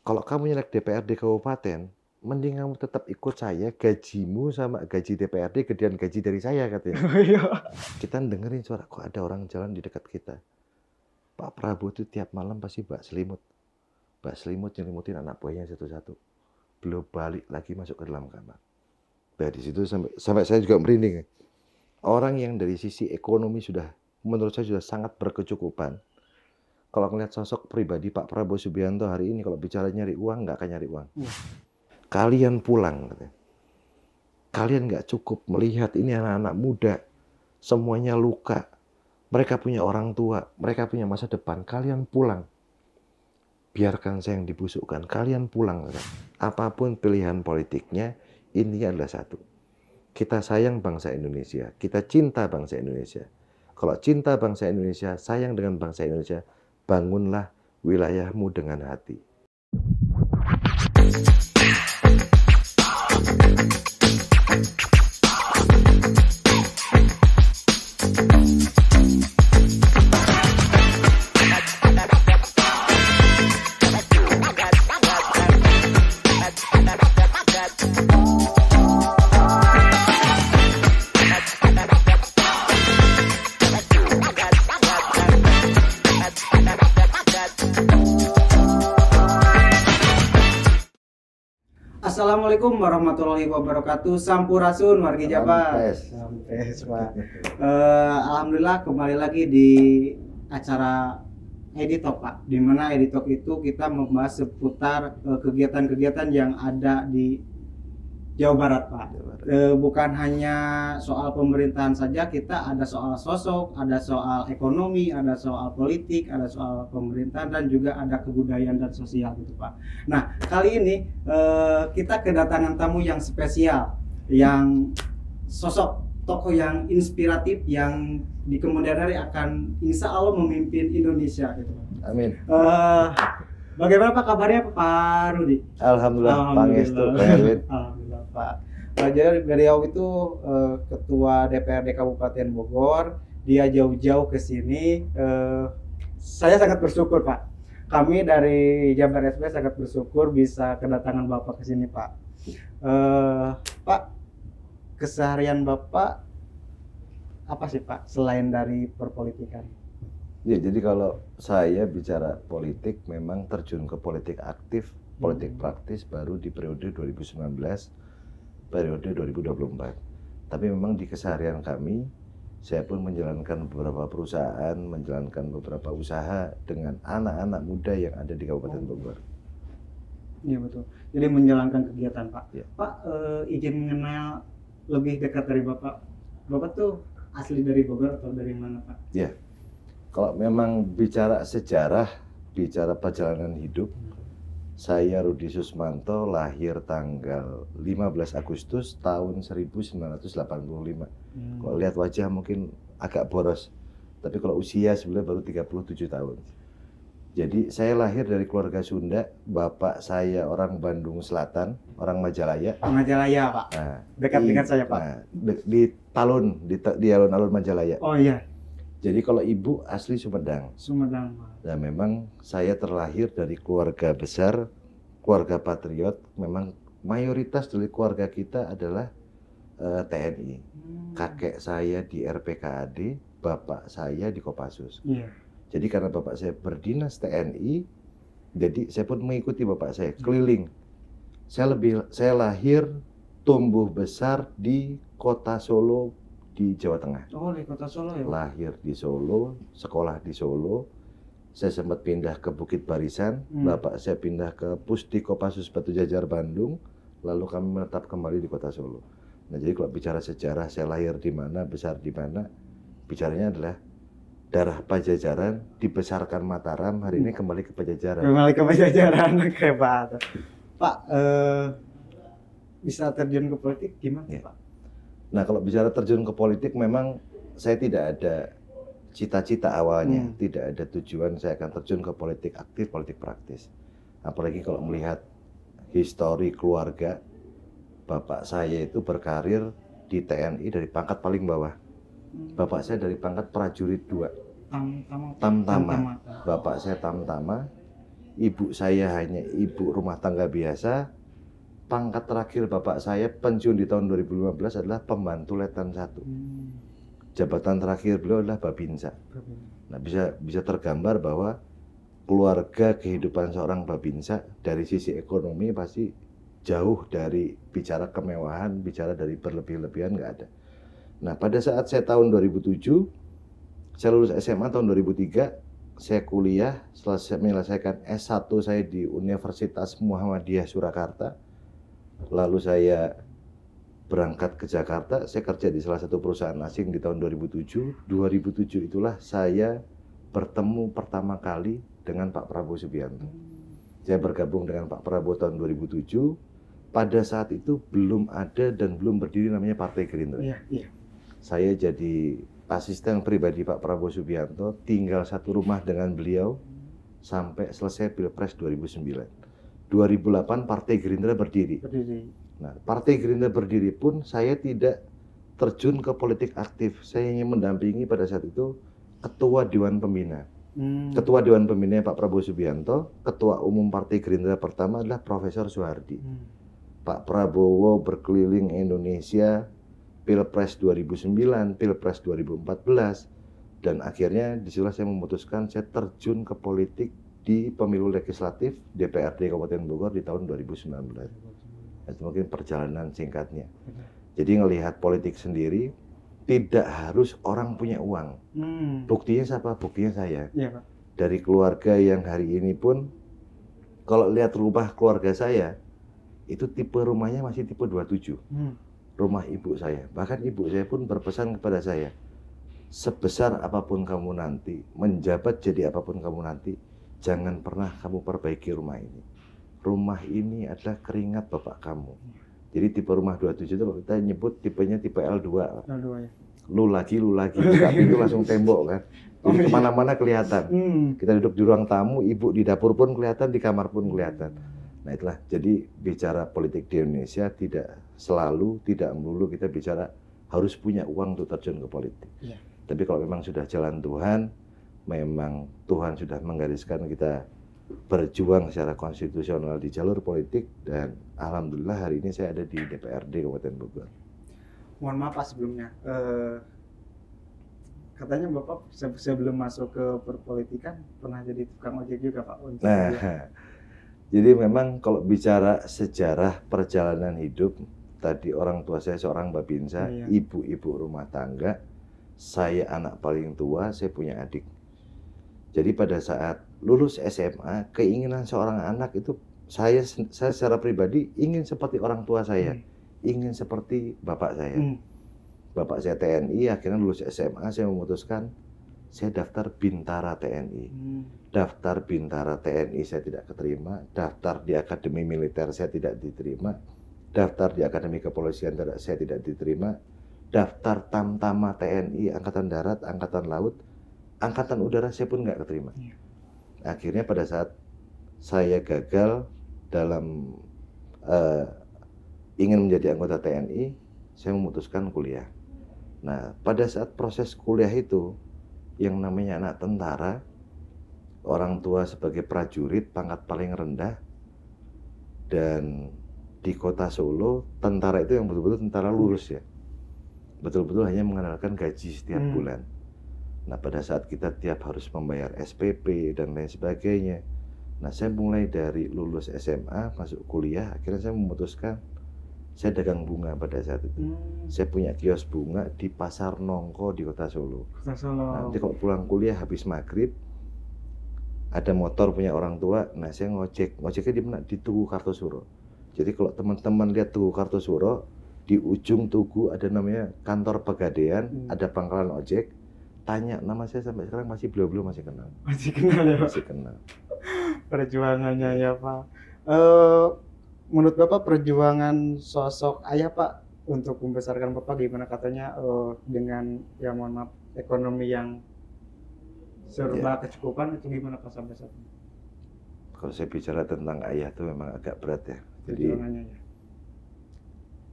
Kalau kamu nyalek DPRD kabupaten, mending kamu tetap ikut saya, gajimu sama gaji DPRD gedean gaji dari saya katanya. Iya. Kita dengerin suara, kok ada orang jalan di dekat kita. Pak Prabowo itu tiap malam pasti bak selimut nyelimutin anak buahnya satu-satu. Belum balik lagi masuk ke dalam kamar. Nah di situ sampai saya juga merinding. Orang yang dari sisi ekonomi sudah, menurut saya sudah sangat berkecukupan. Kalau ngeliat sosok pribadi Pak Prabowo Subianto hari ini, kalau bicara nyari uang, nggak akan nyari uang. Kalian pulang, katanya. Kalian nggak cukup melihat ini anak-anak muda, semuanya luka. Mereka punya orang tua, mereka punya masa depan. Kalian pulang. Biarkan saya yang dibusukkan. Kalian pulang. Katanya. Apapun pilihan politiknya, intinya adalah satu. Kita sayang bangsa Indonesia. Kita cinta bangsa Indonesia. Kalau cinta bangsa Indonesia, sayang dengan bangsa Indonesia, bangunlah wilayahmu dengan hati. Assalamualaikum warahmatullahi wabarakatuh. Sampurasun wargi Jabar. Sampes. Pak. Alhamdulillah kembali lagi di acara Editalk Pak. Di mana Editalk itu kita membahas seputar kegiatan-kegiatan yang ada di Jawa Barat Pak. Bukan hanya soal pemerintahan saja, kita ada soal sosok, ada soal ekonomi, ada soal politik, ada soal pemerintahan, dan juga ada kebudayaan dan sosial gitu Pak. Nah kali ini kita kedatangan tamu yang spesial, yang sosok tokoh yang inspiratif, yang di kemudian hari akan insya Allah memimpin Indonesia gitu Pak. Amin. Bagaimana Pak kabarnya Pak Rudi? Alhamdulillah, Pangestu, Pak Erwin. Alhamdulillah Pak. Jadi beliau itu ketua DPRD Kabupaten Bogor. Dia jauh-jauh ke sini. Saya sangat bersyukur Pak. Kami dari Jabar SP sangat bersyukur bisa kedatangan Bapak ke sini Pak. Pak, keseharian Bapak apa sih Pak selain dari perpolitikan? Ya, jadi kalau saya bicara politik, memang terjun ke politik aktif, politik praktis baru di periode 2019, periode 2024. Tapi memang di keseharian kami, saya pun menjalankan beberapa perusahaan, menjalankan beberapa usaha dengan anak-anak muda yang ada di Kabupaten Bogor. Iya betul. Jadi menjalankan kegiatan Pak. Ya. Pak, izin mengenal lebih dekat dari Bapak. Bapak tuh asli dari Bogor atau dari mana Pak? Ya. Kalau memang bicara sejarah, bicara perjalanan hidup, saya Rudi Susmanto lahir tanggal 15 Agustus tahun 1985. Kalau lihat wajah mungkin agak boros, tapi kalau usia sebenarnya baru 37 tahun. Jadi saya lahir dari keluarga Sunda, bapak saya orang Bandung Selatan, orang Majalaya. Majalaya Pak. Nah, Dekat dengan saya Pak. Nah, di Talun, di alun-alun Majalaya. Oh iya. Jadi kalau ibu asli Sumedang. Sumedang Pak. Nah memang saya terlahir dari keluarga besar, keluarga patriot. Memang mayoritas dari keluarga kita adalah TNI. Kakek saya di RPKAD, bapak saya di Kopassus. Iya. Jadi karena bapak saya berdinas TNI, jadi saya pun mengikuti bapak saya keliling. Saya lahir, tumbuh besar di kota Solo di Jawa Tengah. Oh di kota Solo ya? Lahir di Solo, sekolah di Solo. Saya sempat pindah ke Bukit Barisan, bapak saya pindah ke Pusdi Kopassus Batu Jajar Bandung, lalu kami menetap kembali di kota Solo. Nah jadi kalau bicara sejarah, saya lahir di mana, besar di mana, bicaranya adalah darah Pajajaran, dibesarkan Mataram, hari ini kembali ke Pajajaran. Kembali ke Pajajaran, hebat. Pak, bisa terjun ke politik gimana ya. Pak? Nah kalau bicara terjun ke politik, memang saya tidak ada cita-cita awalnya, tidak ada tujuan saya akan terjun ke politik aktif, politik praktis. Apalagi kalau melihat histori keluarga, bapak saya itu berkarir di TNI dari pangkat paling bawah. Bapak saya dari pangkat prajurit 2. Tamtama. Bapak saya Tamtama. ibu saya hanya ibu rumah tangga biasa. Pangkat terakhir bapak saya pensiun di tahun 2015 adalah pembantu letnan 1. Jabatan terakhir beliau adalah babinsa. Nah, bisa tergambar bahwa keluarga kehidupan seorang babinsa dari sisi ekonomi pasti jauh dari bicara kemewahan, bicara dari berlebih-lebihan, nggak ada. Nah, pada saat saya tahun 2007, saya lulus SMA tahun 2003, saya kuliah, selesai menyelesaikan S1 saya di Universitas Muhammadiyah Surakarta. Lalu saya berangkat ke Jakarta, saya kerja di salah satu perusahaan asing di tahun 2007. 2007 itulah saya bertemu pertama kali dengan Pak Prabowo Subianto. Saya bergabung dengan Pak Prabowo tahun 2007. Pada saat itu belum ada dan belum berdiri namanya Partai Gerindra. Saya jadi asisten pribadi Pak Prabowo Subianto, tinggal satu rumah dengan beliau sampai selesai Pilpres 2009. 2008 Partai Gerindra berdiri. Nah, Partai Gerindra berdiri pun saya tidak terjun ke politik aktif. Saya hanya mendampingi pada saat itu Ketua Dewan Pembina. Ketua Dewan Pembina Pak Prabowo Subianto, Ketua Umum Partai Gerindra pertama adalah Profesor Soehardi. Pak Prabowo berkeliling Indonesia, Pilpres 2009, Pilpres 2014, dan akhirnya disitulah saya memutuskan saya terjun ke politik di pemilu legislatif DPRD Kabupaten Bogor di tahun 2019. Itu mungkin perjalanan singkatnya. Jadi ngelihat politik sendiri, tidak harus orang punya uang. Buktinya siapa? Buktinya saya. Iya, Pak. Dari keluarga yang hari ini pun, kalau lihat rumah keluarga saya, itu tipe rumahnya masih tipe 27. Rumah ibu saya. Bahkan ibu saya pun berpesan kepada saya, sebesar apapun kamu nanti, menjabat jadi apapun kamu nanti, jangan pernah kamu perbaiki rumah ini. Rumah ini adalah keringat bapak kamu. Jadi tipe rumah 27 itu kita nyebut tipenya tipe L2. L2 ya. Lu lagi, buka pintu langsung tembok kan. Jadi kemana-mana kelihatan. Kita duduk di ruang tamu, ibu di dapur pun kelihatan, di kamar pun kelihatan. Nah itulah, jadi bicara politik di Indonesia tidak selalu, tidak melulu kita bicara harus punya uang untuk terjun ke politik. Tapi kalau memang sudah jalan Tuhan, memang Tuhan sudah menggariskan kita berjuang secara konstitusional di jalur politik, dan alhamdulillah hari ini saya ada di DPRD Kabupaten Bogor. Mohon maaf Pak sebelumnya, katanya Bapak sebelum masuk ke perpolitikan pernah jadi tukang ojek juga Pak. Jadi memang kalau bicara sejarah perjalanan hidup, tadi orang tua saya seorang babinsa, ibu-ibu rumah tangga, saya anak paling tua, saya punya adik. Jadi pada saat lulus SMA, keinginan seorang anak itu saya secara pribadi ingin seperti orang tua saya, ingin seperti bapak saya. Bapak saya TNI, akhirnya lulus SMA saya memutuskan saya daftar Bintara TNI. Daftar Bintara TNI saya tidak keterima, daftar di Akademi Militer saya tidak diterima, daftar di Akademi Kepolisian saya tidak diterima, daftar Tamtama TNI, Angkatan Darat, Angkatan Laut, Angkatan Udara saya pun nggak keterima. Akhirnya pada saat saya gagal dalam ingin menjadi anggota TNI, saya memutuskan kuliah. Nah, pada saat proses kuliah itu, yang namanya anak tentara, orang tua sebagai prajurit pangkat paling rendah, dan di kota Solo, tentara itu yang betul-betul tentara lurus ya, betul-betul hanya mengandalkan gaji setiap bulan. Nah pada saat kita tiap harus membayar SPP dan lain sebagainya, nah saya mulai dari lulus SMA masuk kuliah, akhirnya saya memutuskan saya dagang bunga pada saat itu. Saya punya kios bunga di Pasar Nongko di kota Solo. Nanti kalau pulang kuliah habis maghrib, ada motor punya orang tua, nah saya ngojeknya di mana? Di Tugu Kartosuro. Jadi kalau teman-teman lihat Tugu Kartosuro, di ujung Tugu ada namanya kantor Pegadaian, ada pangkalan ojek. Tanya nama saya sampai sekarang masih belum masih kenal. Masih kenal ya Pak? Masih kenal. Perjuangannya ya Pak. Menurut Bapak perjuangan sosok ayah Pak untuk membesarkan Bapak gimana, katanya dengan ya mohon maaf ekonomi yang serba kecukupan itu gimana Pak sampai saat ini? Kalau saya bicara tentang ayah itu memang agak berat ya. Jadi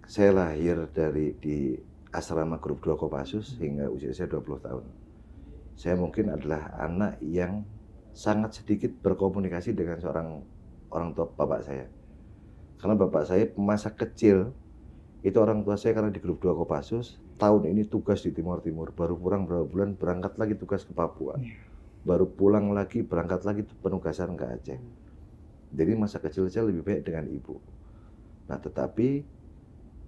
saya lahir di asrama grup 2 Kopassus hingga usia saya 20 tahun. Saya mungkin adalah anak yang sangat sedikit berkomunikasi dengan seorang orang tua bapak saya. Karena bapak saya masa kecil itu orang tua saya karena di grup 2 Kopassus, tahun ini tugas di Timur Timur, baru pulang berapa bulan berangkat lagi tugas ke Papua. Baru pulang lagi berangkat lagi penugasan ke Aceh. Jadi masa kecil saya lebih banyak dengan ibu. Nah, tetapi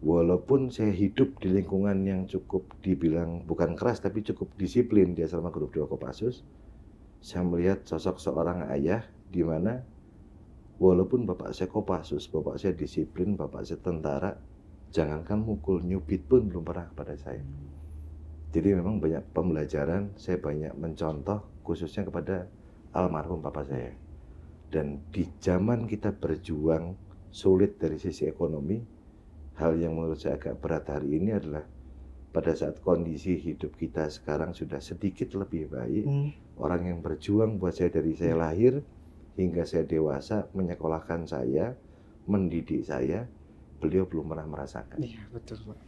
walaupun saya hidup di lingkungan yang cukup dibilang bukan keras tapi cukup disiplin di asrama grup 2 Kopassus, saya melihat sosok seorang ayah di mana walaupun bapak saya Kopassus, bapak saya disiplin, bapak saya tentara, jangankan mukul, nyubit pun belum pernah kepada saya. Jadi memang banyak pembelajaran, saya banyak mencontoh khususnya kepada almarhum bapak saya. Dan di zaman kita berjuang sulit dari sisi ekonomi, hal yang menurut saya agak berat hari ini adalah pada saat kondisi hidup kita sekarang sudah sedikit lebih baik, orang yang berjuang buat saya dari saya lahir hingga saya dewasa, menyekolahkan saya, mendidik saya, beliau belum pernah merasakan. Iya, betul Pak.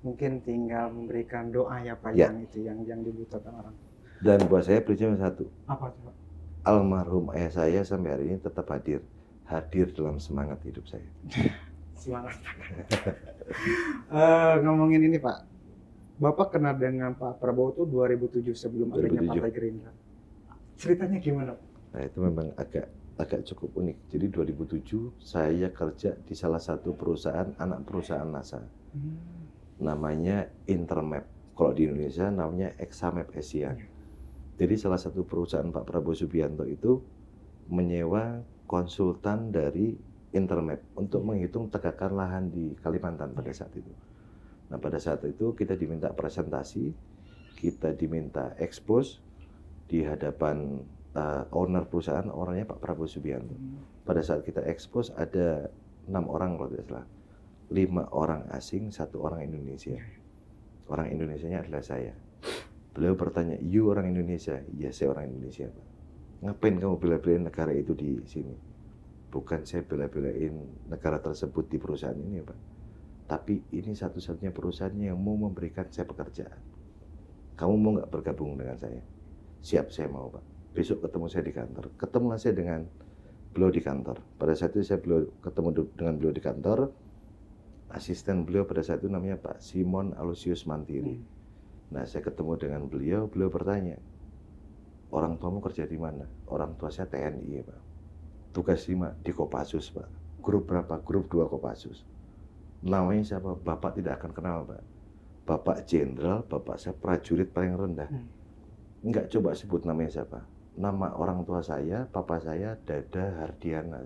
Mungkin tinggal memberikan doa ya Pak, Ya. yang dibutuhkan orang. Dan buat saya prinsipnya satu, Apa tuh Pak? almarhum ayah saya sampai hari ini tetap hadir dalam semangat hidup saya. Semangat. Ngomongin ini Pak, Bapak kenal dengan Pak Prabowo tuh 2007 sebelum adanya 2007. Partai Gerindra. Ceritanya gimana Pak? Nah, itu memang agak cukup unik. Jadi 2007 saya kerja di salah satu perusahaan, anak perusahaan NASA. Namanya Intermap. Kalau di Indonesia namanya Examap Asia. Jadi salah satu perusahaan Pak Prabowo Subianto itu menyewa konsultan dari Intermap untuk menghitung tegakan lahan di Kalimantan pada saat itu. Nah, pada saat itu kita diminta presentasi, kita diminta expose di hadapan owner perusahaan, orangnya Pak Prabowo Subianto. Pada saat kita expose ada 6 orang kalau tidak salah, 5 orang asing, 1 orang Indonesia. Orang Indonesianya adalah saya. Beliau bertanya, "You orang Indonesia?" "Iya, saya orang Indonesia, Pak." "Ngapain kamu bela-belain negara itu di sini?" "Bukan saya bela-belain negara tersebut di perusahaan ini, Pak. Tapi ini satu-satunya perusahaan yang mau memberikan saya pekerjaan. Kamu mau nggak bergabung dengan saya?" "Siap, saya mau, Pak." Besok ketemu saya di kantor. Ketemulah saya dengan beliau di kantor. Pada saat itu saya ketemu dengan beliau di kantor. Asisten beliau pada saat itu namanya Pak Simon Alusius Mantiri. Nah, saya ketemu dengan beliau bertanya, "Orang tuamu kerja di mana?" "Orang tua saya TNI, Pak." "Tugas di Kopassus, Pak." "Grup berapa?" "Grup 2 Kopassus." "Namanya siapa?" "Bapak tidak akan kenal, Pak. Bapak jenderal, bapak saya prajurit paling rendah." "Enggak, coba sebut namanya siapa." "Nama orang tua saya, papa saya Dada Hardiana."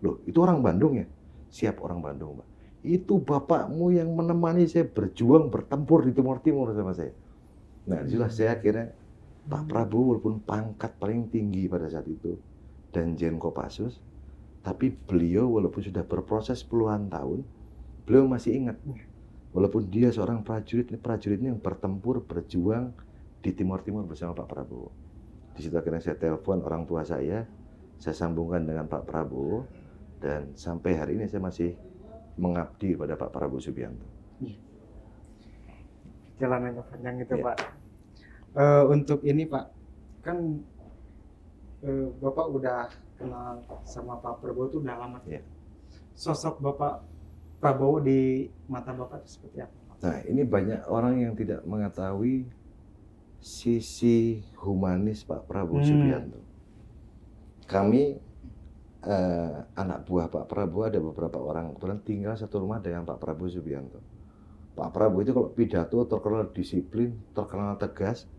"Loh, itu orang Bandung ya?" "Siap, orang Bandung, Pak." "Itu bapakmu yang menemani saya berjuang bertempur di Timur Timur sama saya." Nah, jelas saya akhirnya Pak Prabowo walaupun pangkat paling tinggi pada saat itu dan Jen Kopassus, tapi beliau walaupun sudah berproses puluhan tahun, beliau masih ingat. Walaupun dia seorang prajuritnya yang bertempur, berjuang di Timur Timur bersama Pak Prabowo. Di situ akhirnya saya telepon orang tua saya sambungkan dengan Pak Prabowo, dan sampai hari ini saya masih mengabdi pada Pak Prabowo Subianto. Jalanannya panjang itu Ya. Pak. Untuk ini Pak, kan Bapak udah kenal sama Pak Prabowo tuh udah lama. Ya. Sosok Bapak Prabowo di mata Bapak itu seperti apa? Nah, ini banyak orang yang tidak mengetahui sisi humanis Pak Prabowo Subianto. Kami anak buah Pak Prabowo ada beberapa orang, kebetulan tinggal satu rumah dengan Pak Prabowo Subianto. Pak Prabowo itu kalau pidato terkenal disiplin, terkenal tegas.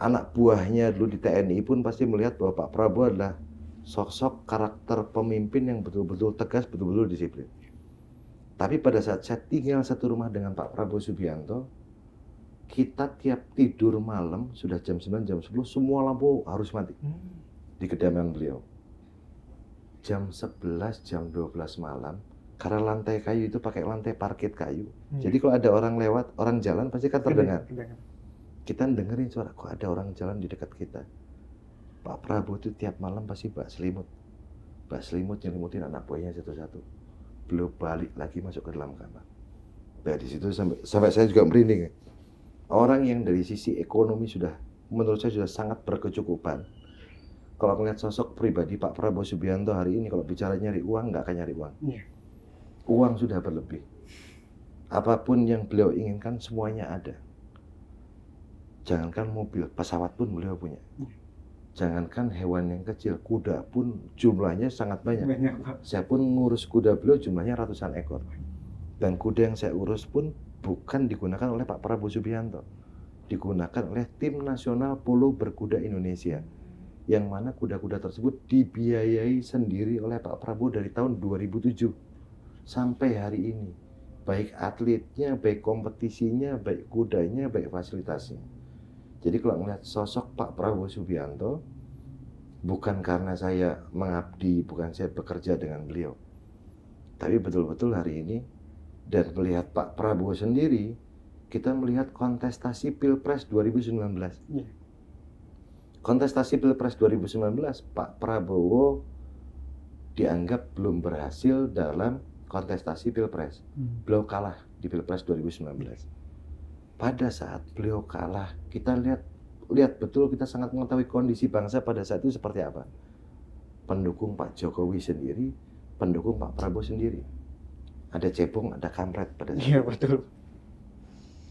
Anak buahnya dulu di TNI pun pasti melihat bahwa Pak Prabowo adalah sosok karakter pemimpin yang betul-betul tegas, betul-betul disiplin. Tapi pada saat saya tinggal satu rumah dengan Pak Prabowo Subianto, kita tiap tidur malam sudah jam 9, jam 10 semua lampu harus mati di kediaman beliau. Jam 11, jam 12 malam, karena lantai kayu itu pakai lantai parket kayu. Jadi kalau ada orang lewat, orang jalan pasti kan terdengar. Kita dengerin suara, kok ada orang jalan di dekat kita. Pak Prabowo itu tiap malam pasti bak selimut nyelimutin anak buahnya satu-satu. Beliau balik lagi masuk ke dalam kamar. Nah, di situ sampai saya juga merinding. Orang yang dari sisi ekonomi sudah, menurut saya sudah sangat berkecukupan. Kalau melihat sosok pribadi Pak Prabowo Subianto hari ini, kalau bicara nyari uang, nggak akan nyari uang. Iya. Uang sudah berlebih. Apapun yang beliau inginkan, semuanya ada. Jangankan mobil, pesawat pun beliau punya. Jangankan hewan yang kecil, kuda pun jumlahnya sangat banyak. Saya pun ngurus kuda beliau jumlahnya ratusan ekor. Dan kuda yang saya urus pun bukan digunakan oleh Pak Prabowo Subianto. Digunakan oleh Tim Nasional Polo Berkuda Indonesia. Yang mana kuda-kuda tersebut dibiayai sendiri oleh Pak Prabowo dari tahun 2007 sampai hari ini. Baik atletnya, baik kompetisinya, baik kudanya, baik fasilitasnya. Jadi kalau melihat sosok Pak Prabowo Subianto, bukan karena saya mengabdi, bukan saya bekerja dengan beliau, tapi betul-betul hari ini, dan melihat Pak Prabowo sendiri, kita melihat kontestasi Pilpres 2019. Kontestasi Pilpres 2019, Pak Prabowo dianggap belum berhasil dalam kontestasi Pilpres. Beliau kalah di Pilpres 2019. Pada saat beliau kalah, kita lihat betul, kita sangat mengetahui kondisi bangsa pada saat itu seperti apa. Pendukung Pak Jokowi sendiri, pendukung Pak Prabowo sendiri. Ada cebong, ada kampret pada saat itu. Iya, betul.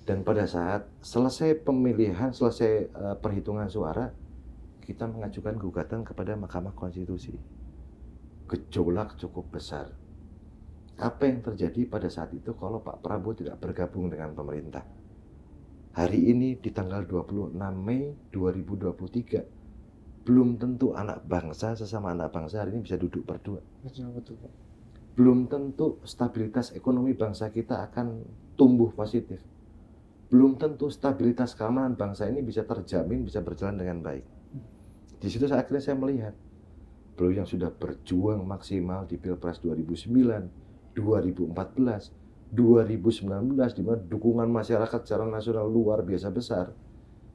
Dan pada saat selesai pemilihan, selesai perhitungan suara, kita mengajukan gugatan kepada Mahkamah Konstitusi. Gejolak cukup besar. Apa yang terjadi pada saat itu kalau Pak Prabowo tidak bergabung dengan pemerintah? Hari ini di tanggal 26 Mei 2023, belum tentu anak bangsa sesama anak bangsa hari ini bisa duduk berdua. Betul, Pak. Belum tentu stabilitas ekonomi bangsa kita akan tumbuh positif. Belum tentu stabilitas keamanan bangsa ini bisa terjamin, bisa berjalan dengan baik. Di situ akhirnya saya melihat beliau yang sudah berjuang maksimal di Pilpres 2009, 2014, 2019, di mana dukungan masyarakat secara nasional luar biasa besar.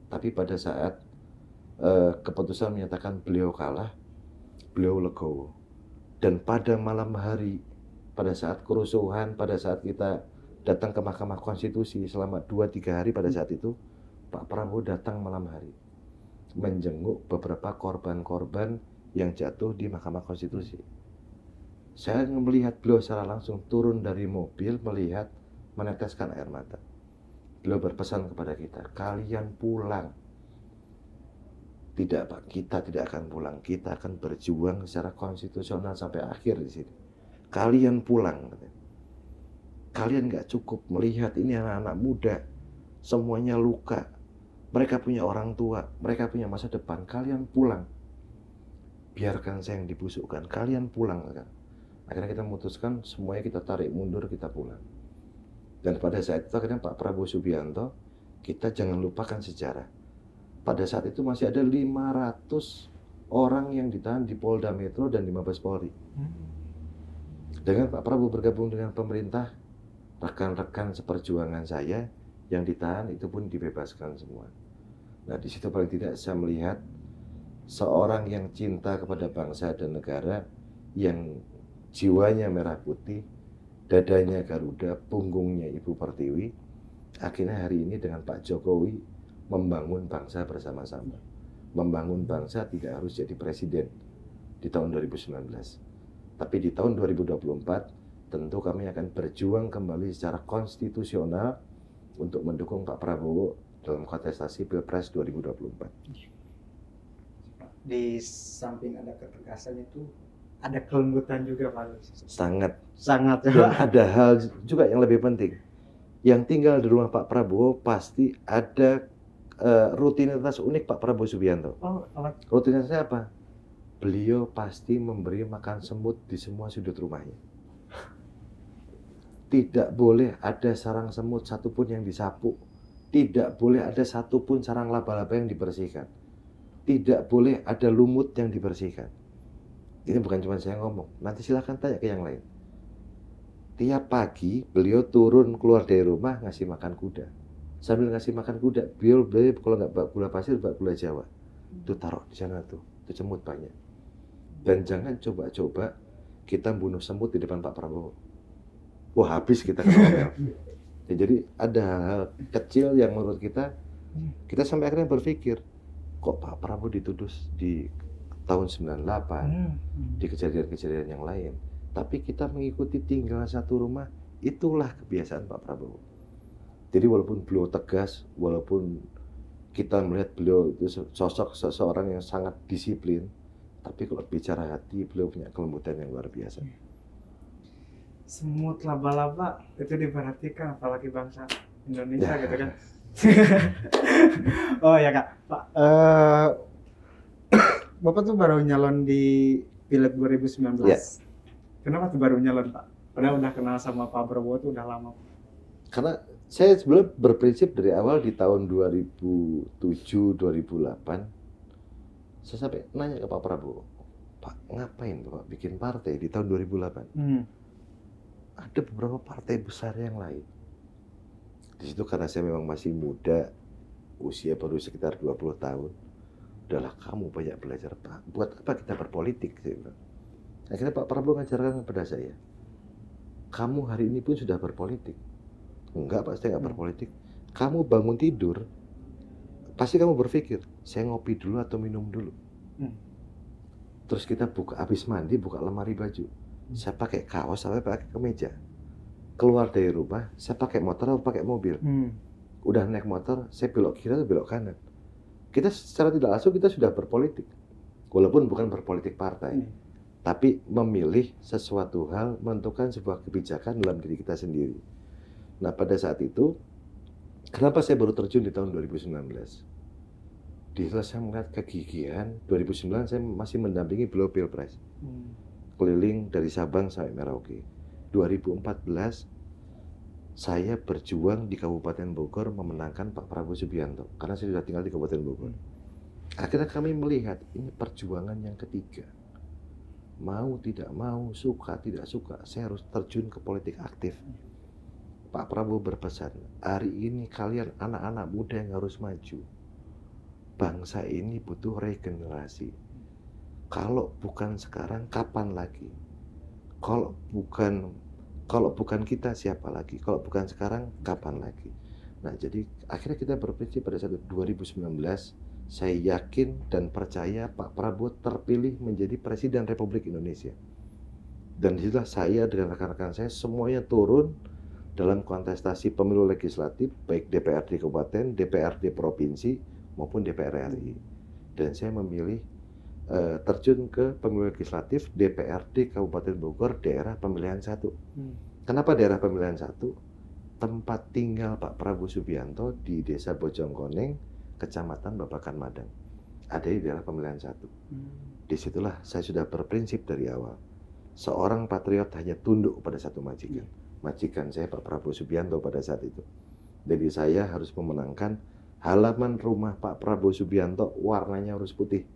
Tapi pada saat keputusan menyatakan beliau kalah, beliau legowo. Dan pada malam hari, pada saat kerusuhan, pada saat kita datang ke Mahkamah Konstitusi selama 2-3 hari pada saat itu, Pak Prabowo datang malam hari menjenguk beberapa korban-korban yang jatuh di Mahkamah Konstitusi. Saya melihat beliau secara langsung turun dari mobil, melihat, meneteskan air mata. Beliau berpesan kepada kita, kalian pulang. Tidak Pak, kita tidak akan pulang. Kita akan berjuang secara konstitusional sampai akhir di sini. Kalian pulang. Kalian nggak cukup melihat ini anak-anak muda, semuanya luka. Mereka punya orang tua, mereka punya masa depan. Kalian pulang. Biarkan saya yang dibusukkan. Kalian pulang. Akhirnya kita memutuskan semuanya kita tarik mundur, kita pulang. Dan pada saat itu akhirnya Pak Prabowo Subianto, kita jangan lupakan sejarah. Pada saat itu masih ada 500 orang yang ditahan di Polda Metro dan di Mabes Polri. Dengan Pak Prabowo bergabung dengan pemerintah, rekan-rekan seperjuangan saya yang ditahan itu pun dibebaskan semua. Nah, di situ paling tidak saya melihat seorang yang cinta kepada bangsa dan negara, yang jiwanya merah putih, dadanya Garuda, punggungnya Ibu Pertiwi. Akhirnya hari ini dengan Pak Jokowi membangun bangsa bersama-sama. Membangun bangsa tidak harus jadi presiden di tahun 2019. Tapi di tahun 2024 tentu kami akan berjuang kembali secara konstitusional untuk mendukung Pak Prabowo dalam kontestasi Pilpres 2024. Di samping ada ketegasan itu, ada kelembutan juga, Pak. Sangat. Dan ada hal juga yang lebih penting. Yang tinggal di rumah Pak Prabowo pasti ada rutinitas unik Pak Prabowo Subianto. Rutinitasnya apa? Beliau pasti memberi makan semut di semua sudut rumahnya. Tidak boleh ada sarang semut satupun yang disapu. Tidak boleh ada satupun sarang laba-laba yang dibersihkan. Tidak boleh ada lumut yang dibersihkan. Ini bukan cuma saya ngomong. Nanti silahkan tanya ke yang lain. Tiap pagi beliau turun keluar dari rumah ngasih makan kuda. Sambil ngasih makan kuda, beliau kalau nggak bak gula pasir, bak gula Jawa. Itu taruh di sana tuh. Itu semut banyak. Dan jangan coba-coba kita bunuh semut di depan Pak Prabowo. Wah, habis kita kena. Ya, jadi ada hal-hal kecil yang menurut kita sampai akhirnya berpikir, kok Pak Prabowo dituduh tahun 98, Hmm. di kejadian-kejadian yang lain. Tapi kita mengikuti tinggal satu rumah, itulah kebiasaan Pak Prabowo. Jadi walaupun beliau tegas, walaupun kita melihat beliau itu sosok seseorang yang sangat disiplin, tapi kalau bicara hati, beliau punya kelembutan yang luar biasa. Semut laba-laba itu diperhatikan, apalagi bangsa Indonesia gitu kan. Oh ya Kak, Pak, Bapak tuh baru nyalon di Pileg 2019. Ya. Kenapa tuh baru nyalon Pak? Padahal udah kenal sama Pak Prabowo tuh udah lama. Karena saya sebenarnya berprinsip dari awal di tahun 2007-2008, saya sampai nanya ke Pak Prabowo, Pak, ngapain Bapak bikin partai di tahun 2008? Ada beberapa partai besar yang lain. Di situ karena saya memang masih muda, usia baru sekitar 20 tahun, udahlah kamu banyak belajar Pak, buat apa kita berpolitik? Saya bilang. Akhirnya Pak Prabowo mengajarkan kepada saya, kamu hari ini pun sudah berpolitik. Enggak Pak, saya nggak berpolitik. Kamu bangun tidur, pasti kamu berpikir, saya ngopi dulu atau minum dulu. Terus kita buka, habis mandi buka lemari baju, saya pakai kaos sampai pakai kemeja. Keluar dari rumah, saya pakai motor atau pakai mobil. Udah naik motor, saya belok kiri atau belok kanan. Kita secara tidak langsung kita sudah berpolitik, walaupun bukan berpolitik partai, tapi memilih sesuatu hal, menentukan sebuah kebijakan dalam diri kita sendiri. Nah pada saat itu, kenapa saya baru terjun di tahun 2019? Di situ saya melihat kegigihan. 2009 saya masih mendampingi beliau Pilpres, keliling dari Sabang sampai Merauke. 2014 saya berjuang di Kabupaten Bogor memenangkan Pak Prabowo Subianto karena saya sudah tinggal di Kabupaten Bogor. Akhirnya kami melihat ini perjuangan yang ketiga. Mau tidak mau, suka tidak suka, saya harus terjun ke politik aktif. Pak Prabowo berpesan, hari ini kalian anak-anak muda yang harus maju. Bangsa ini butuh regenerasi. Kalau bukan sekarang, kapan lagi? Kalau bukan kita, siapa lagi? Kalau bukan sekarang, kapan lagi? Nah, jadi akhirnya kita berprinsip pada saat 2019, saya yakin dan percaya Pak Prabowo terpilih menjadi Presiden Republik Indonesia. Dan disitulah saya dengan rekan-rekan saya semuanya turun dalam kontestasi pemilu legislatif, baik DPRD Kabupaten, DPRD Provinsi, maupun DPR RI. Dan saya memilih terjun ke pemilu legislatif DPRD Kabupaten Bogor, daerah pemilihan 1. Kenapa daerah pemilihan 1? Tempat tinggal Pak Prabowo Subianto di Desa Bojongkoneng, Kecamatan Babakan Madang. Ada di daerah pemilihan 1. Disitulah saya sudah berprinsip dari awal. Seorang patriot hanya tunduk pada satu majikan. Majikan saya Pak Prabowo Subianto pada saat itu. Jadi saya harus memenangkan halaman rumah Pak Prabowo Subianto warnanya harus putih.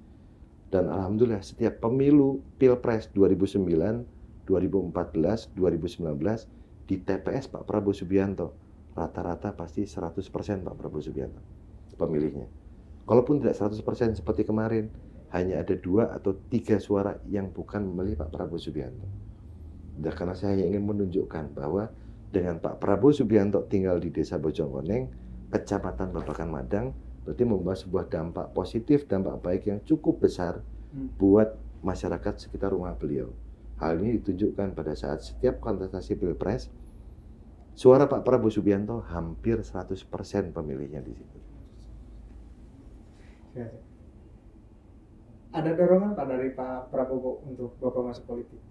Dan alhamdulillah setiap pemilu Pilpres 2009, 2014, 2019 di TPS Pak Prabowo Subianto rata-rata pasti 100% Pak Prabowo Subianto pemilihnya. Kalaupun tidak 100% seperti kemarin, hanya ada 2 atau 3 suara yang bukan memilih Pak Prabowo Subianto. Dan karena saya hanya ingin menunjukkan bahwa dengan Pak Prabowo Subianto tinggal di Desa Bojongkoneng, Kecamatan Babakan Madang, berarti membawa sebuah dampak positif, dampak baik yang cukup besar buat masyarakat sekitar rumah beliau. Hal ini ditunjukkan pada saat setiap kontestasi Pilpres, suara Pak Prabowo Subianto hampir 100% pemilihnya di situ. Ada dorongan Pak dari Pak Prabowo untuk Bapak masuk politik?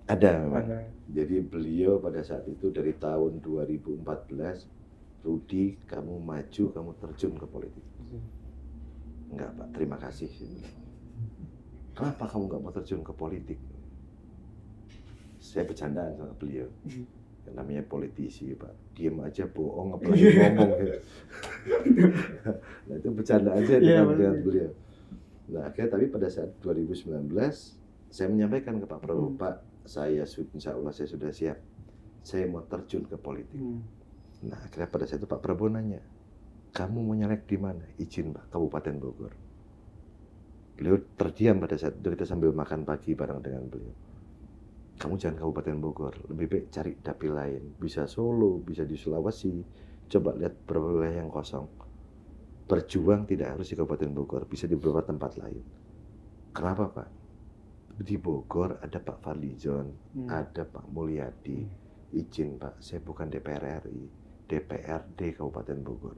Ada memang. Jadi beliau pada saat itu dari tahun 2014, Rudi, kamu maju, kamu terjun ke politik. Enggak Pak, terima kasih. Kenapa kamu nggak mau terjun ke politik? Saya bercandaan sama beliau. Yang namanya politisi Pak, diem aja bohong, apalagi ngomong gitu. Nah itu bercandaan saya dengan beliau. Nah akhirnya tapi pada saat 2019 saya menyampaikan ke Pak Prabowo, Pak, saya insya Allah saya sudah siap, saya mau terjun ke politik. Nah akhirnya pada saat itu Pak Prabowo nanya, kamu mau nyalek di mana? Izin Pak, Kabupaten Bogor. Beliau terdiam pada saat itu, kita sambil makan pagi bareng dengan beliau. Kamu jangan Kabupaten Bogor, lebih baik cari dapil lain. Bisa Solo, bisa di Sulawesi, coba lihat beberapa wilayah yang kosong. Berjuang tidak harus di Kabupaten Bogor, bisa di beberapa tempat lain. Kenapa Pak? Di Bogor ada Pak Fadlizon, ada Pak Mulyadi. Izin Pak, saya bukan DPR RI, DPRD Kabupaten Bogor.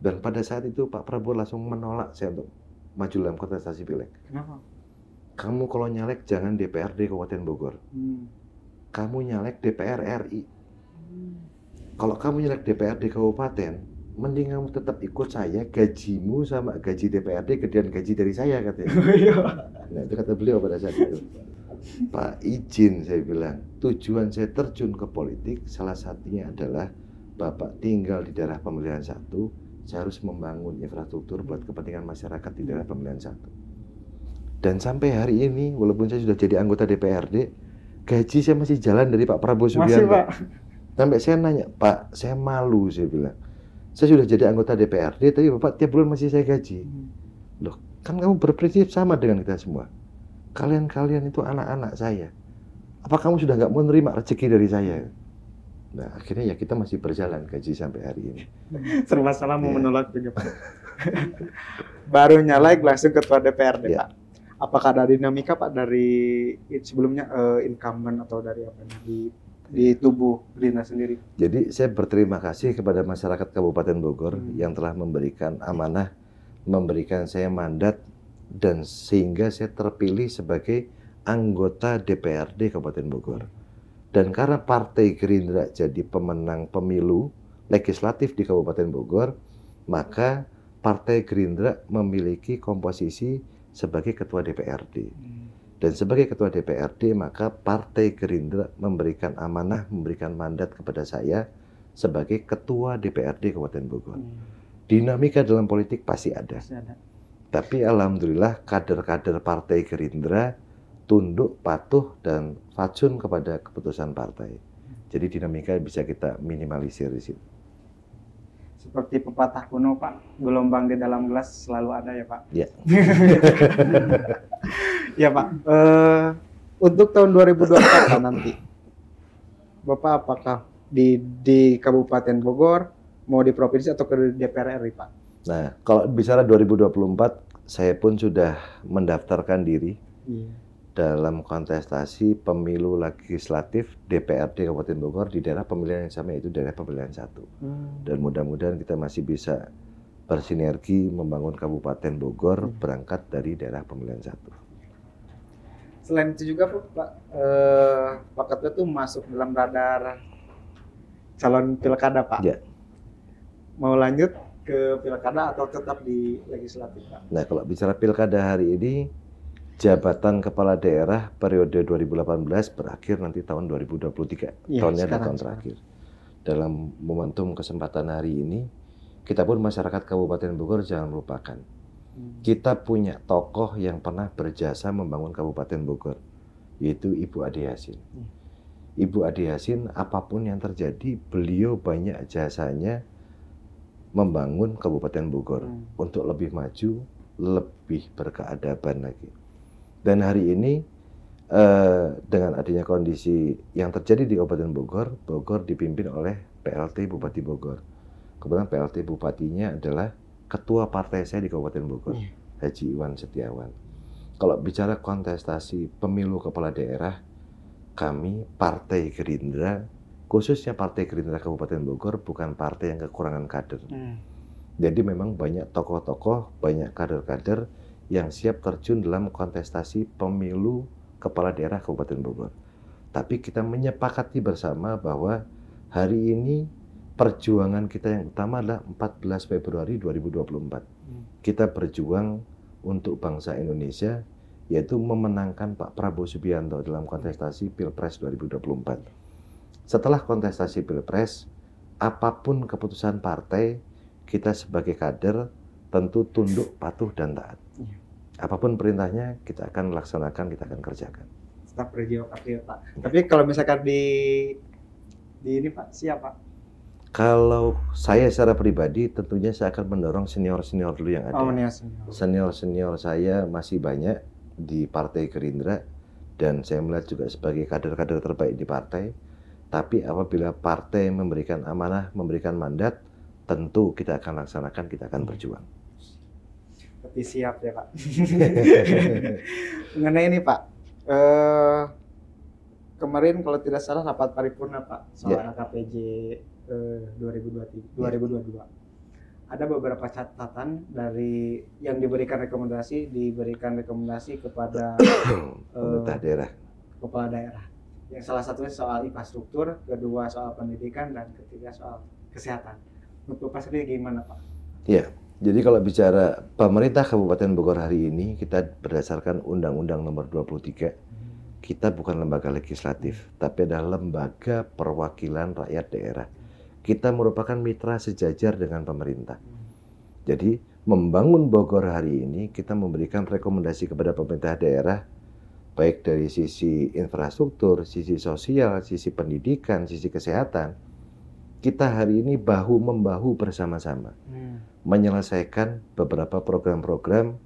Dan pada saat itu Pak Prabowo langsung menolak saya untuk maju dalam kontestasi pileg. Kenapa? Kamu kalau nyalek jangan DPRD Kabupaten Bogor. Kamu nyalek DPR RI. Kalau kamu nyalek DPRD Kabupaten, mending kamu tetap ikut saya, gajimu sama gaji DPRD gedean gaji dari saya katanya. Nah itu kata beliau pada saat itu. Pak izin saya bilang, tujuan saya terjun ke politik salah satunya adalah Bapak tinggal di daerah pemilihan 1, saya harus membangun infrastruktur buat kepentingan masyarakat di daerah pemilihan 1. Dan sampai hari ini, walaupun saya sudah jadi anggota DPRD, gaji saya masih jalan dari Pak Prabowo Subianto. Masih Pak? Sampai saya nanya, Pak, saya malu, saya bilang. Saya sudah jadi anggota DPRD, tapi Bapak tiap bulan masih saya gaji. Loh, kan kamu berprinsip sama dengan kita semua. Kalian itu anak-anak saya. Apa kamu sudah nggak mau menerima rezeki dari saya? Nah, akhirnya ya kita masih berjalan gaji sampai hari ini. Serba salah mau menolak juga Pak. Baru nyalek langsung ketua DPRD Pak. Apakah ada dinamika Pak dari sebelumnya incumbent atau dari apa di tubuh Gerindra sendiri? Jadi saya berterima kasih kepada masyarakat Kabupaten Bogor yang telah memberikan amanah, memberikan saya mandat, dan sehingga saya terpilih sebagai anggota DPRD Kabupaten Bogor. Dan karena Partai Gerindra jadi pemenang pemilu legislatif di Kabupaten Bogor, maka Partai Gerindra memiliki komposisi sebagai ketua DPRD. Dan sebagai ketua DPRD, maka Partai Gerindra memberikan amanah, memberikan mandat kepada saya sebagai ketua DPRD Kabupaten Bogor. Dinamika dalam politik pasti ada. Tapi alhamdulillah kader-kader Partai Gerindra tunduk, patuh, dan fatsun kepada keputusan partai. Jadi dinamika bisa kita minimalisir di situ. Seperti pepatah kuno Pak, gelombang di dalam gelas selalu ada ya Pak? Ya. Ya Pak, untuk tahun 2024 Pak nanti, Bapak apakah di Kabupaten Bogor, mau di provinsi atau ke DPR RI Pak? Nah, kalau bicara 2024, saya pun sudah mendaftarkan diri dalam kontestasi pemilu legislatif DPRD Kabupaten Bogor di daerah pemilihan yang sama, yaitu daerah pemilihan 1. Dan mudah-mudahan kita masih bisa bersinergi membangun Kabupaten Bogor berangkat dari daerah pemilihan 1. Selain itu juga Pak, Pak Ketua itu masuk dalam radar calon pilkada Pak. Ya. Mau lanjut ke pilkada atau tetap di legislatif Pak? Nah, kalau bicara pilkada hari ini, jabatan kepala daerah periode 2018 berakhir nanti tahun 2023. Ya, tahunnya adalah tahun terakhir. Dalam momentum kesempatan hari ini, kita pun masyarakat Kabupaten Bogor jangan melupakan. Kita punya tokoh yang pernah berjasa membangun Kabupaten Bogor, yaitu Ibu Ade Yasin. Ibu Ade Yasin, apapun yang terjadi, beliau banyak jasanya membangun Kabupaten Bogor untuk lebih maju, lebih berkeadaban lagi. Dan hari ini dengan adanya kondisi yang terjadi di Kabupaten Bogor, Bogor dipimpin oleh PLT Bupati Bogor. Kebetulan PLT Bupatinya adalah ketua partai saya di Kabupaten Bogor, Haji Iwan Setiawan. Kalau bicara kontestasi pemilu kepala daerah, kami Partai Gerindra, khususnya Partai Gerindra Kabupaten Bogor, bukan partai yang kekurangan kader. Jadi memang banyak tokoh-tokoh, banyak kader-kader yang siap terjun dalam kontestasi pemilu kepala daerah Kabupaten Bogor. Tapi kita menyepakati bersama bahwa hari ini perjuangan kita yang utama adalah 14 Februari 2024. Kita berjuang untuk bangsa Indonesia, yaitu memenangkan Pak Prabowo Subianto dalam kontestasi Pilpres 2024. Setelah kontestasi Pilpres, apapun keputusan partai, kita sebagai kader tentu tunduk, patuh, dan taat. Apapun perintahnya, kita akan laksanakan, kita akan kerjakan. Tetap berjiwa patriot Pak. Tapi kalau misalkan di ini Pak, siap Pak? Kalau saya secara pribadi, tentunya saya akan mendorong senior-senior dulu yang ada. Senior-senior saya masih banyak di Partai Gerindra, dan saya melihat juga sebagai kader-kader terbaik di partai. Tapi apabila partai memberikan amanah, memberikan mandat, tentu kita akan laksanakan, kita akan berjuang. Berarti siap ya Pak. Mengenai ini Pak, kemarin kalau tidak salah rapat paripurna Pak soal LKPJ 2022. Ada beberapa catatan dari yang diberikan rekomendasi kepada pemerintah daerah, kepala daerah. Yang salah satunya soal infrastruktur, kedua soal pendidikan, dan ketiga soal kesehatan. Untuk Pak sendiri gimana Pak? Ya, jadi kalau bicara pemerintah Kabupaten Bogor hari ini, kita berdasarkan Undang-Undang Nomor 23, kita bukan lembaga legislatif, tapi adalah lembaga perwakilan rakyat daerah. Kita merupakan mitra sejajar dengan pemerintah. Jadi, membangun Bogor hari ini, kita memberikan rekomendasi kepada pemerintah daerah, baik dari sisi infrastruktur, sisi sosial, sisi pendidikan, sisi kesehatan. Kita hari ini bahu-membahu bersama-sama menyelesaikan beberapa program-program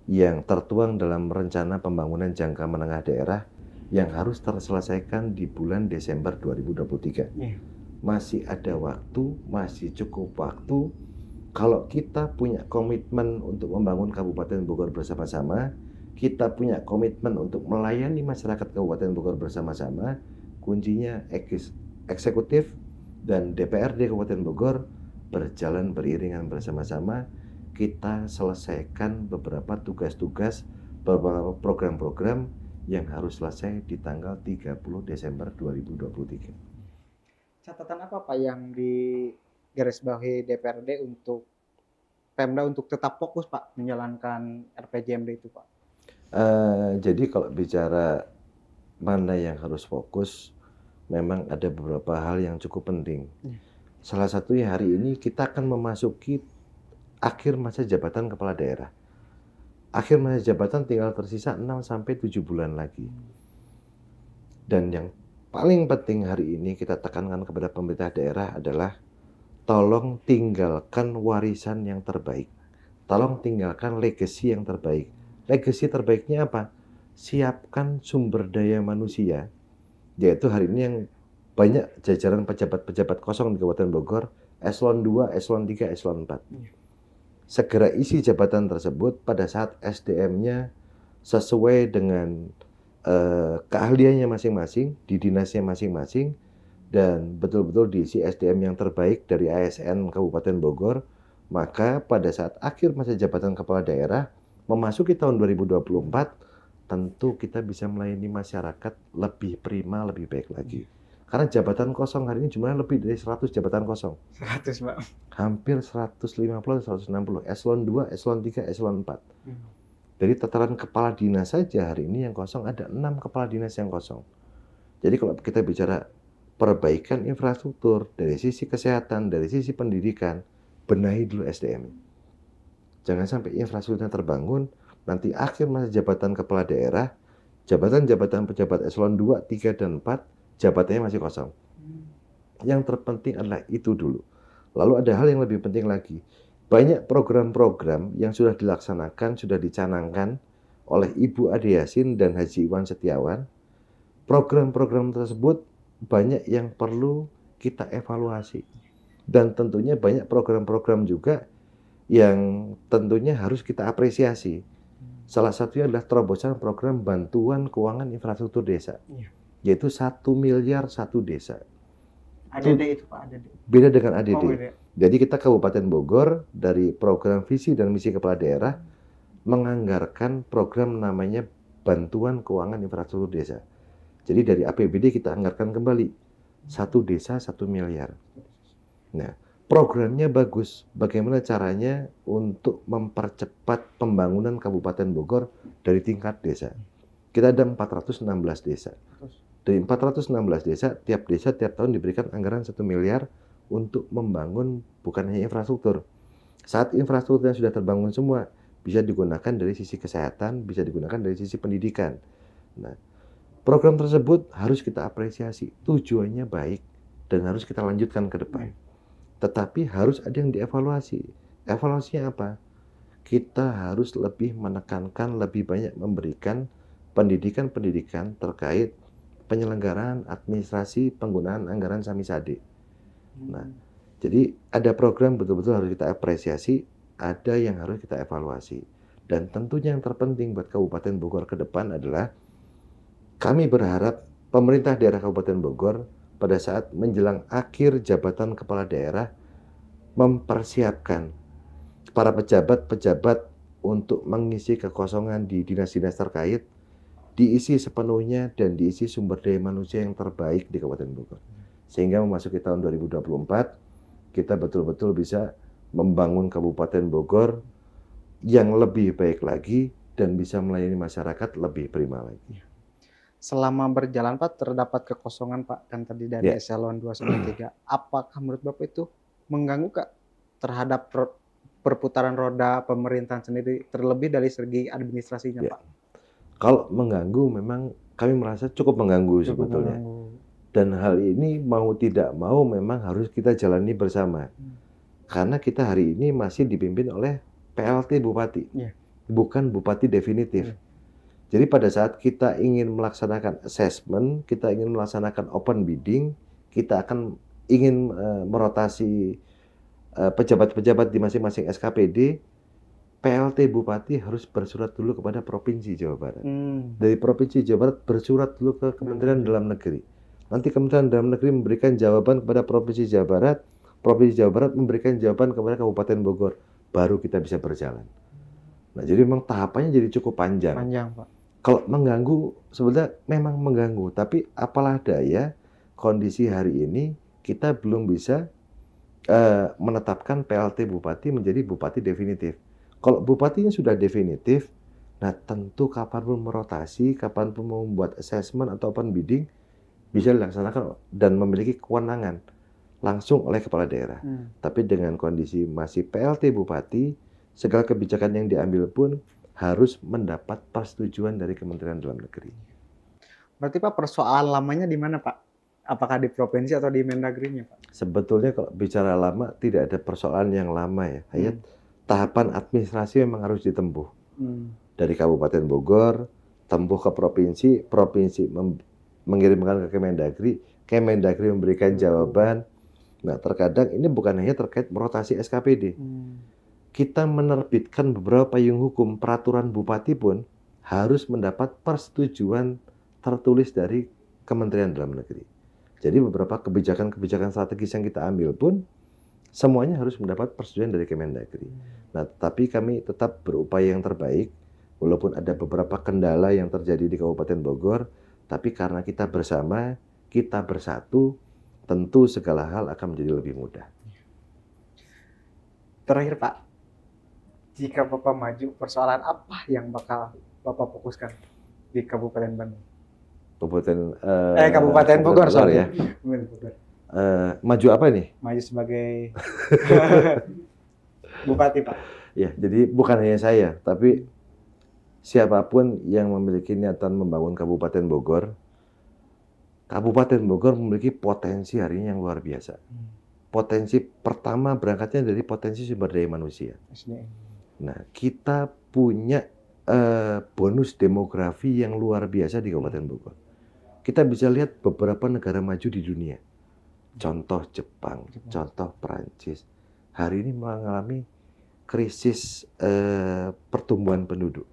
yang tertuang dalam rencana pembangunan jangka menengah daerah yang harus terselesaikan di bulan Desember 2023. Masih ada waktu, masih cukup waktu. Kalau kita punya komitmen untuk membangun Kabupaten Bogor bersama-sama, kita punya komitmen untuk melayani masyarakat Kabupaten Bogor bersama-sama, kuncinya eksekutif dan DPRD Kabupaten Bogor berjalan beriringan bersama-sama. Kita selesaikan beberapa tugas-tugas, beberapa program-program yang harus selesai di tanggal 30 Desember 2023. Catatan apa Pak yang digarisbawahi DPRD untuk Pemda untuk tetap fokus Pak menjalankan RPJMD itu Pak? Jadi kalau bicara mana yang harus fokus, memang ada beberapa hal yang cukup penting. Salah satunya hari ini kita akan memasuki akhir masa jabatan kepala daerah. Akhir masa jabatan tinggal tersisa 6-7 bulan lagi. Dan yang paling penting hari ini kita tekankan kepada pemerintah daerah adalah tolong tinggalkan warisan yang terbaik. Tolong tinggalkan legacy yang terbaik. Legacy terbaiknya apa? Siapkan sumber daya manusia. Yaitu hari ini yang banyak jajaran pejabat-pejabat kosong di Kabupaten Bogor, eselon 2, eselon 3, eselon 4. Segera isi jabatan tersebut pada saat SDM-nya sesuai dengan keahliannya masing-masing, di dinasnya masing-masing, dan betul-betul diisi SDM yang terbaik dari ASN Kabupaten Bogor. Maka pada saat akhir masa jabatan kepala daerah, memasuki tahun 2024, tentu kita bisa melayani masyarakat lebih prima, lebih baik lagi. Karena jabatan kosong hari ini jumlahnya lebih dari 100 jabatan kosong. 100 Pak. Hampir 150, 160. Eselon 2, eselon 3, eselon 4. Dari tataran kepala dinas saja hari ini yang kosong ada 6 kepala dinas yang kosong. Jadi kalau kita bicara perbaikan infrastruktur dari sisi kesehatan, dari sisi pendidikan, benahi dulu SDM. Jangan sampai infrastrukturnya terbangun, nanti akhir masa jabatan kepala daerah, jabatan-jabatan pejabat eselon 2, 3, dan 4, jabatannya masih kosong. Yang terpenting adalah itu dulu. Lalu ada hal yang lebih penting lagi. Banyak program-program yang sudah dilaksanakan, sudah dicanangkan oleh Ibu Ade Yasin dan Haji Iwan Setiawan. Program-program tersebut banyak yang perlu kita evaluasi. Dan tentunya banyak program-program juga yang tentunya harus kita apresiasi. Salah satunya adalah terobosan program bantuan keuangan infrastruktur desa. Yaitu 1 miliar 1 desa. ADD itu Pak, ADD. Beda dengan ADD. Beda. Jadi kita Kabupaten Bogor dari program visi dan misi kepala daerah menganggarkan program namanya bantuan keuangan infrastruktur desa. Jadi dari APBD kita anggarkan kembali 1 desa 1 miliar. Nah, programnya bagus. Bagaimana caranya untuk mempercepat pembangunan Kabupaten Bogor dari tingkat desa? Kita ada 416 desa. Dari 416 desa tiap tahun diberikan anggaran 1 miliar untuk membangun bukan hanya infrastruktur. Saat infrastrukturnya sudah terbangun semua, bisa digunakan dari sisi kesehatan, bisa digunakan dari sisi pendidikan. Nah, program tersebut harus kita apresiasi. Tujuannya baik dan harus kita lanjutkan ke depan. Tetapi harus ada yang dievaluasi. Evaluasinya apa? Kita harus lebih menekankan, lebih banyak memberikan pendidikan-pendidikan terkait penyelenggaraan administrasi penggunaan anggaran Samisade. Nah, jadi ada program betul-betul harus kita apresiasi, ada yang harus kita evaluasi. Dan tentunya yang terpenting buat Kabupaten Bogor ke depan adalah kami berharap pemerintah daerah Kabupaten Bogor pada saat menjelang akhir jabatan kepala daerah mempersiapkan para pejabat-pejabat untuk mengisi kekosongan di dinas-dinas terkait, diisi sepenuhnya dan diisi sumber daya manusia yang terbaik di Kabupaten Bogor. Sehingga memasuki tahun 2024, kita betul-betul bisa membangun Kabupaten Bogor yang lebih baik lagi dan bisa melayani masyarakat lebih prima lagi. Selama berjalan Pak, terdapat kekosongan Pak, kan tadi dari eselon 2 sampai 3. Apakah menurut Bapak itu mengganggu Kak terhadap perputaran roda pemerintahan sendiri, terlebih dari segi administrasinya Pak? Kalau mengganggu memang kami merasa cukup mengganggu sebetulnya. Dan hal ini mau tidak mau memang harus kita jalani bersama. Karena kita hari ini masih dipimpin oleh PLT Bupati, bukan Bupati definitif. Jadi pada saat kita ingin melaksanakan assessment, kita ingin melaksanakan open bidding, kita akan ingin merotasi pejabat-pejabat di masing-masing SKPD, PLT Bupati harus bersurat dulu kepada Provinsi Jawa Barat. Dari Provinsi Jawa Barat bersurat dulu ke Kementerian Dalam Negeri. Nanti Kementerian Dalam Negeri memberikan jawaban kepada Provinsi Jawa Barat, Provinsi Jawa Barat memberikan jawaban kepada Kabupaten Bogor, baru kita bisa berjalan. Nah, jadi memang tahapannya jadi cukup panjang. Panjang, Pak. Kalau mengganggu, sebenarnya memang mengganggu. Tapi apalah daya, kondisi hari ini kita belum bisa menetapkan PLT Bupati menjadi Bupati definitif. Kalau Bupatinya sudah definitif, nah tentu kapanpun merotasi, kapanpun mau membuat assessment atau open bidding, bisa dilaksanakan dan memiliki kewenangan langsung oleh kepala daerah. Tapi dengan kondisi masih PLT Bupati, segala kebijakan yang diambil pun harus mendapat persetujuan dari Kementerian Dalam Negeri. Berarti Pak, persoalan lamanya di mana Pak? Apakah di provinsi atau di Mendagrinya Pak? Sebetulnya kalau bicara lama, tidak ada persoalan yang lama ya. Hanya tahapan administrasi memang harus ditempuh. Dari Kabupaten Bogor, tempuh ke provinsi, provinsi mengirimkan ke Kemendagri, Kemendagri memberikan jawaban. Nah, terkadang ini bukan hanya terkait merotasi SKPD. Kita menerbitkan beberapa payung hukum, peraturan bupati pun harus mendapat persetujuan tertulis dari Kementerian Dalam Negeri. Jadi beberapa kebijakan-kebijakan strategis yang kita ambil pun semuanya harus mendapat persetujuan dari Kemendagri. Nah, tapi kami tetap berupaya yang terbaik, walaupun ada beberapa kendala yang terjadi di Kabupaten Bogor, tapi karena kita bersama, kita bersatu, tentu segala hal akan menjadi lebih mudah. Terakhir Pak, jika Bapak maju, persoalan apa yang bakal Bapak fokuskan di Kabupaten Bandung? Kabupaten Bogor, ya. Maju apa nih? Maju sebagai Bupati Pak. Ya, jadi bukan hanya saya, tapi siapapun yang memiliki niatan membangun Kabupaten Bogor, Kabupaten Bogor memiliki potensi hari ini yang luar biasa. Potensi pertama berangkatnya dari potensi sumber daya manusia. Nah, kita punya bonus demografi yang luar biasa di Kabupaten Bogor. Kita bisa lihat beberapa negara maju di dunia. Contoh Jepang, contoh Perancis. Hari ini mengalami krisis pertumbuhan penduduk.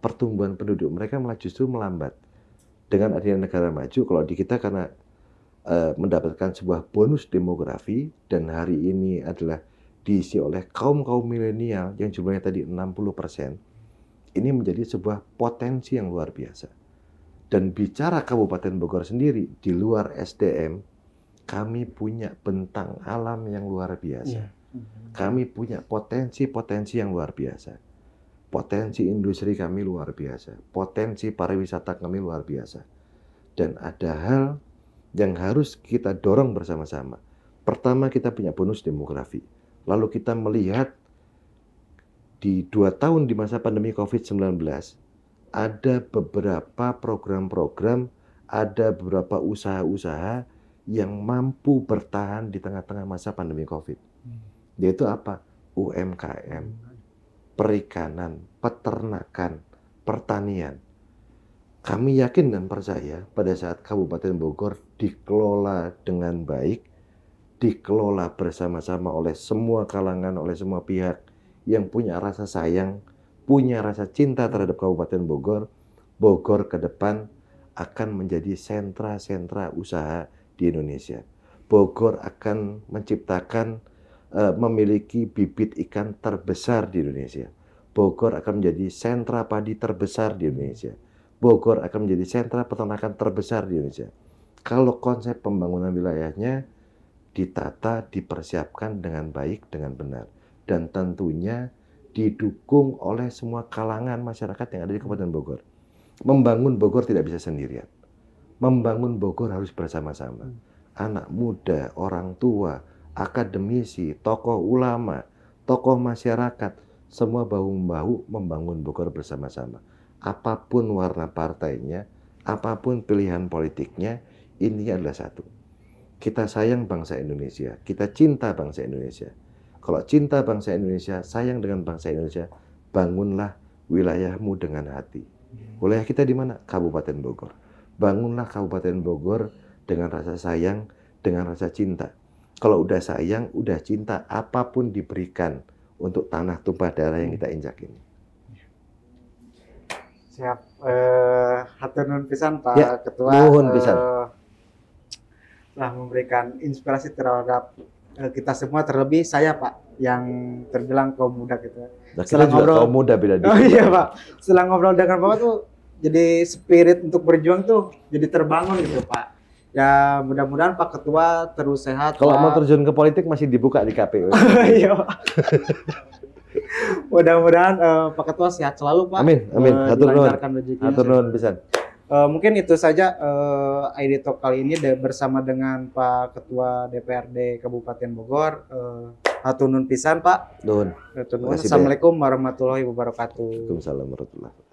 Pertumbuhan penduduk mereka malah justru melambat. Dengan adanya negara maju, kalau di kita karena mendapatkan sebuah bonus demografi, dan hari ini adalah diisi oleh kaum-kaum milenial yang jumlahnya tadi 60%, ini menjadi sebuah potensi yang luar biasa. Dan bicara Kabupaten Bogor sendiri, di luar SDM, kami punya bentang alam yang luar biasa. Kami punya potensi-potensi yang luar biasa. Potensi industri kami luar biasa. Potensi pariwisata kami luar biasa. Dan ada hal yang harus kita dorong bersama-sama. Pertama, kita punya bonus demografi. Lalu kita melihat di 2 tahun di masa pandemi COVID-19, ada beberapa program-program, ada beberapa usaha-usaha yang mampu bertahan di tengah-tengah masa pandemi COVID. Yaitu apa? UMKM, perikanan, peternakan, pertanian. Kami yakin dan percaya pada saat Kabupaten Bogor dikelola dengan baik, dikelola bersama-sama oleh semua kalangan, oleh semua pihak yang punya rasa sayang punya rasa cinta terhadap Kabupaten Bogor, Bogor ke depan akan menjadi sentra-sentra usaha di Indonesia. Bogor akan menciptakan, memiliki bibit ikan terbesar di Indonesia. Bogor akan menjadi sentra padi terbesar di Indonesia. Bogor akan menjadi sentra peternakan terbesar di Indonesia. Kalau konsep pembangunan wilayahnya ditata, dipersiapkan dengan baik, dengan benar. Dan tentunya didukung oleh semua kalangan masyarakat yang ada di Kabupaten Bogor. Membangun Bogor tidak bisa sendirian. Membangun Bogor harus bersama-sama. Anak muda, orang tua, akademisi, tokoh ulama, tokoh masyarakat, semua bahu-membahu membangun Bogor bersama-sama. Apapun warna partainya, apapun pilihan politiknya, ini adalah satu. Kita sayang bangsa Indonesia, kita cinta bangsa Indonesia. Kalau cinta bangsa Indonesia, sayang dengan bangsa Indonesia, bangunlah wilayahmu dengan hati. Wilayah kita di mana? Kabupaten Bogor. Bangunlah Kabupaten Bogor dengan rasa sayang, dengan rasa cinta. Kalau udah sayang, udah cinta, apapun diberikan untuk tanah tumpah darah yang kita injak ini. Siap. Hatur nuhun pisan Pak Ya, Ketua. nuhun pisan. Telah memberikan inspirasi terhadap kita semua, terlebih saya Pak yang terbilang kaum muda gitu. Nah, kita juga kaum muda beda dikit. Oh iya Pak. Setelah ngobrol dengan Bapak tuh jadi spirit untuk berjuang tuh jadi terbangun gitu Pak. Ya mudah-mudahan Pak Ketua terus sehat. Kalau Pak. mau terjun ke politik masih dibuka di KPU. Iya Pak. Mudah-mudahan Pak Ketua sehat selalu Pak. Amin, amin. Hatur nuhun. Dilancarkan rezekinya. Hatur nuhun pisan. Mungkin itu saja ID Talk kali ini bersama dengan Pak Ketua DPRD Kabupaten Bogor. Hatur nuhun pisan Pak. Nuhun. Hatur nuhun. Makasih, Assalamualaikum warahmatullahi wabarakatuh. Waalaikumsalam warahmatullahi wabarakatuh.